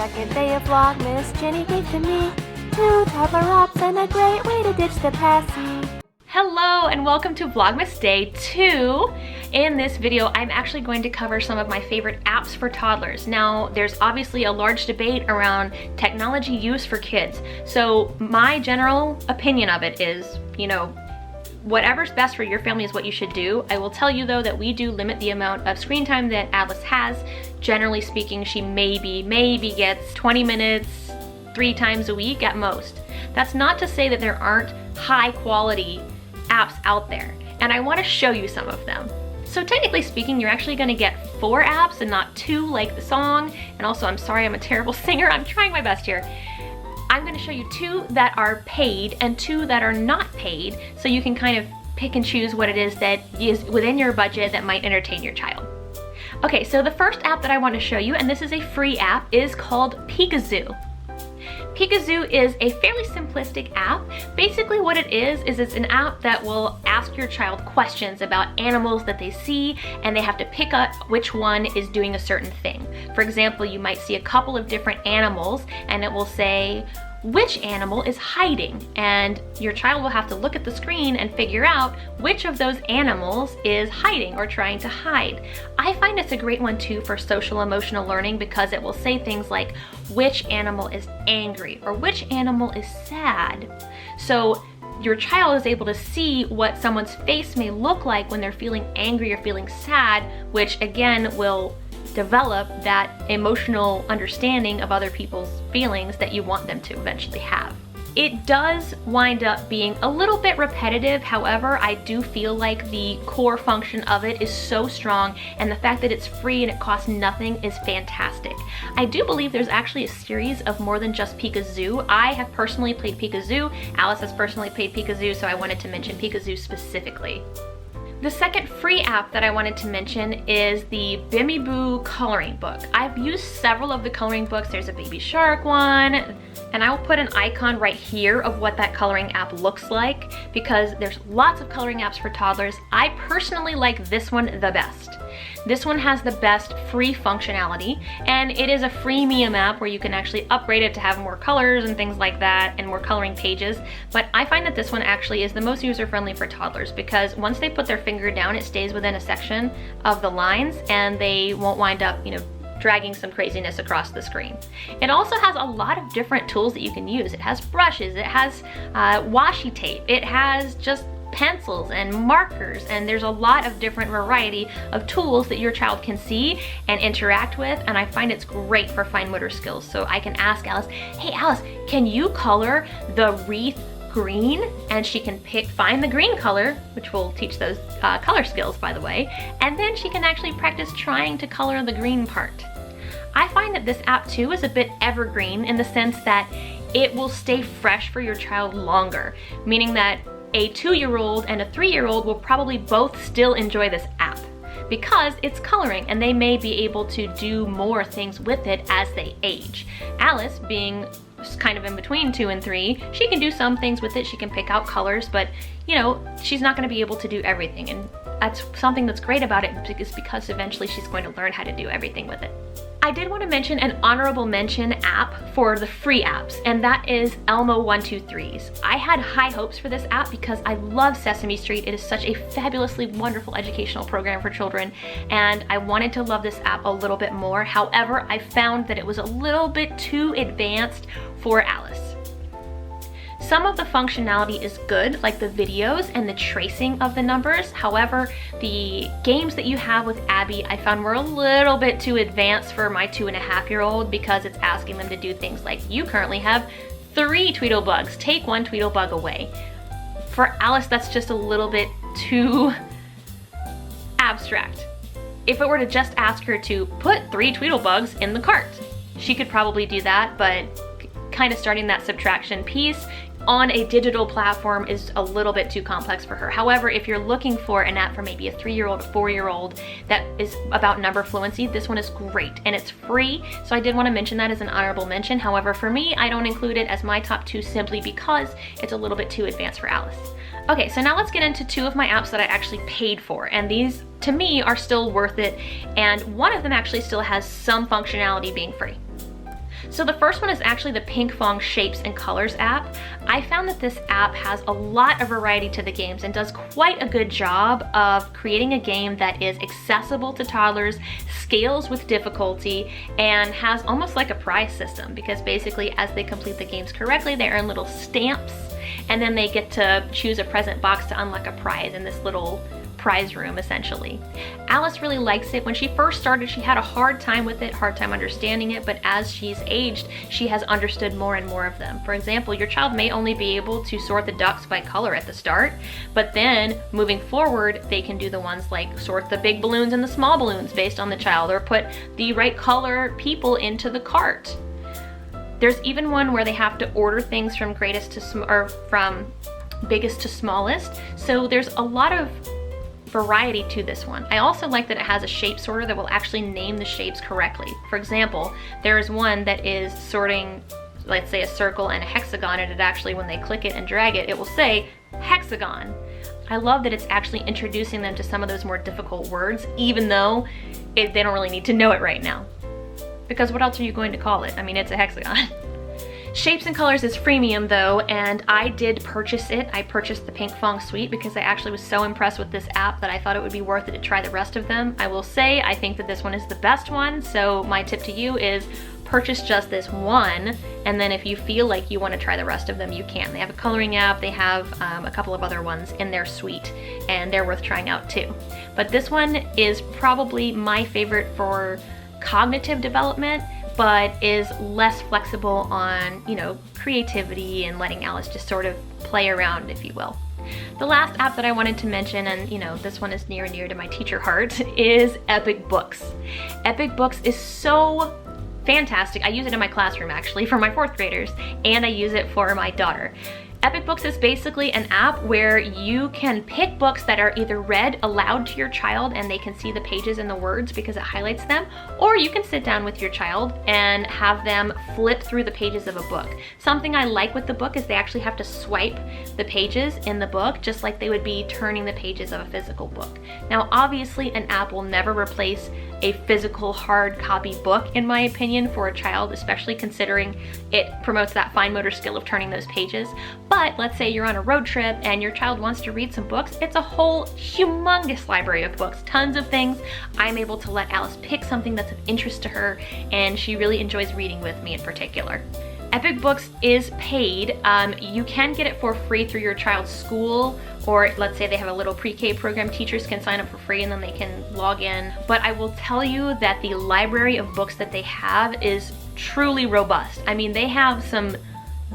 second day of Vlogmas, Jenny gave to me 2 toddler apps and a great way to ditch the passy. Hello and welcome to Vlogmas Day 2. In this video, I'm actually going to cover some of my favorite apps for toddlers. Now, there's obviously a large debate around technology use for kids. So my general opinion of it is, whatever's best for your family is what you should do. I will tell you though that we do limit the amount of screen time that Alice has. Generally speaking, she maybe gets 20 minutes 3 times a week at most. That's not to say that there aren't high quality apps out there, and I want to show you some of them. So technically speaking, you're actually going to get 4 apps and not 2 like the song. And also, I'm sorry, I'm a terrible singer. I'm trying my best here. I'm going to show you 2 that are paid and 2 that are not paid, so you can kind of pick and choose what it is that is within your budget that might entertain your child. Okay, so the first app that I want to show you, and this is a free app, is called Peekazoo. Peekazoo is a fairly simplistic app. Basically what it is it's an app that will ask your child questions about animals that they see, and they have to pick up which one is doing a certain thing. For example, you might see a couple of different animals and it will say, which animal is hiding? And your child will have to look at the screen and figure out which of those animals is hiding or trying to hide. I find it's a great one too for social emotional learning because it will say things like which animal is angry or which animal is sad. So your child is able to see what someone's face may look like when they're feeling angry or feeling sad, which again will develop that emotional understanding of other people's feelings that you want them to eventually have. It does wind up being a little bit repetitive. However, I do feel like the core function of it is so strong, and the fact that it's free and it costs nothing is fantastic. I do believe there's actually a series of more than just Peekazoo. I have personally played Peekazoo. Alice has personally played Peekazoo, so I wanted to mention Peekazoo specifically. The second free app that I wanted to mention is the Bimmy Boo coloring book. I've used several of the coloring books. There's a Baby Shark one, and I will put an icon right here of what that coloring app looks like because there's lots of coloring apps for toddlers. I personally like this one the best. This one has the best free functionality, and it is a freemium app where you can actually upgrade it to have more colors and things like that and more coloring pages. But I find that this one actually is the most user-friendly for toddlers because once they put their finger down, it stays within a section of the lines and they won't wind up, dragging some craziness across the screen. It also has a lot of different tools that you can use. It has brushes, it has washi tape, it has just pencils and markers, and there's a lot of different variety of tools that your child can see and interact with, and I find it's great for fine motor skills. So I can ask Alice, hey Alice, can you color the wreath green? And she can find the green color, which will teach those color skills, by the way, and then she can actually practice trying to color the green part. I find that this app too is a bit evergreen in the sense that it will stay fresh for your child longer, meaning that a 2-year-old and a 3-year-old will probably both still enjoy this app because it's coloring and they may be able to do more things with it as they age. Alice, being kind of in between 2 and 3, she can do some things with it. She can pick out colors, but she's not going to be able to do everything, and that's something that's great about it is because eventually she's going to learn how to do everything with it. I did want to mention an honorable mention app for the free apps, and that is Elmo 1-2-3s. I had high hopes for this app because I love Sesame Street. It is such a fabulously wonderful educational program for children, and I wanted to love this app a little bit more. However, I found that it was a little bit too advanced for Alice. Some of the functionality is good, like the videos and the tracing of the numbers. However, the games that you have with Abby I found were a little bit too advanced for my 2.5-year-old because it's asking them to do things like, you currently have 3 Tweedlebugs, take 1 Tweedlebug away. For Alice, that's just a little bit too abstract. If it were to just ask her to put 3 Tweedlebugs in the cart, she could probably do that, but kind of starting that subtraction piece on a digital platform is a little bit too complex for her. However, if you're looking for an app for maybe a 3-year-old, a 4-year-old that is about number fluency, this one is great and it's free. So I did want to mention that as an honorable mention. However, for me, I don't include it as my top 2 simply because it's a little bit too advanced for Alice. Okay, so now let's get into 2 of my apps that I actually paid for, and these to me are still worth it, and one of them actually still has some functionality being free. So the first one is actually the Ping Pong Shapes and Colors app. I found that this app has a lot of variety to the games and does quite a good job of creating a game that is accessible to toddlers, scales with difficulty, and has almost like a prize system, because basically as they complete the games correctly, they earn little stamps, and then they get to choose a present box to unlock a prize in this little prize room, essentially. Alice really likes it. When she first started, she had a hard time with it, hard time understanding it, but as she's aged, she has understood more and more of them. For example, your child may only be able to sort the ducks by color at the start, but then moving forward, they can do the ones like sort the big balloons and the small balloons based on the child, or put the right color people into the cart. There's even one where they have to order things from from biggest to smallest. So there's a lot of variety to this one. I also like that it has a shape sorter that will actually name the shapes correctly. For example, there is one that is sorting, let's say, a circle and a hexagon, and it actually, when they click it and drag it, it will say hexagon. I love that it's actually introducing them to some of those more difficult words, even though they don't really need to know it right now. Because what else are you going to call it? I mean, it's a hexagon. Shapes and Colors is freemium though, and I did purchase it. I purchased the Ping Pong Suite because I actually was so impressed with this app that I thought it would be worth it to try the rest of them. I will say, I think that this one is the best one, so my tip to you is purchase just this one, and then if you feel like you want to try the rest of them, you can. They have a coloring app, they have a couple of other ones in their suite, and they're worth trying out too. But this one is probably my favorite for cognitive development, but is less flexible on, you know, creativity and letting Alice just sort of play around, if you will. The last app that I wanted to mention, and you know, this one is near and dear to my teacher heart, is Epic Books. Epic Books is so fantastic. I use it in my classroom actually for my 4th graders, and I use it for my daughter. Epic Books is basically an app where you can pick books that are either read aloud to your child and they can see the pages and the words because it highlights them, or you can sit down with your child and have them flip through the pages of a book. Something I like with the book is they actually have to swipe the pages in the book just like they would be turning the pages of a physical book. Now obviously an app will never replace a physical hard copy book, in my opinion, for a child, especially considering it promotes that fine motor skill of turning those pages. But let's say you're on a road trip and your child wants to read some books. It's a whole humongous library of books, tons of things. I'm able to let Alice pick something that's of interest to her, and she really enjoys reading with me in particular. Epic Books is paid. You can get it for free through your child's school, or let's say they have a little pre-K program, teachers can sign up for free and then they can log in. But I will tell you that the library of books that they have is truly robust. I mean, they have some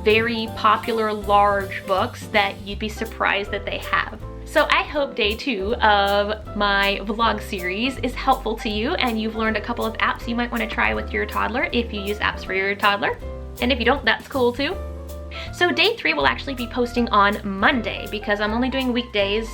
very popular large books that you'd be surprised that they have. So I hope day 2 of my vlog series is helpful to you and you've learned a couple of apps you might want to try with your toddler if you use apps for your toddler. And if you don't, that's cool too. So day 3 will actually be posting on Monday because I'm only doing weekdays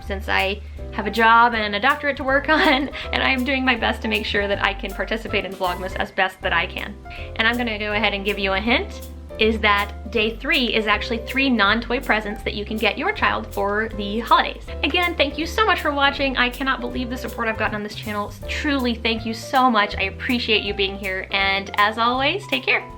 since I have a job and a doctorate to work on, and I'm doing my best to make sure that I can participate in Vlogmas as best that I can. And I'm gonna go ahead and give you a hint, is that day 3 is actually 3 non-toy presents that you can get your child for the holidays. Again, thank you so much for watching. I cannot believe the support I've gotten on this channel. Truly, thank you so much. I appreciate you being here, and as always, take care.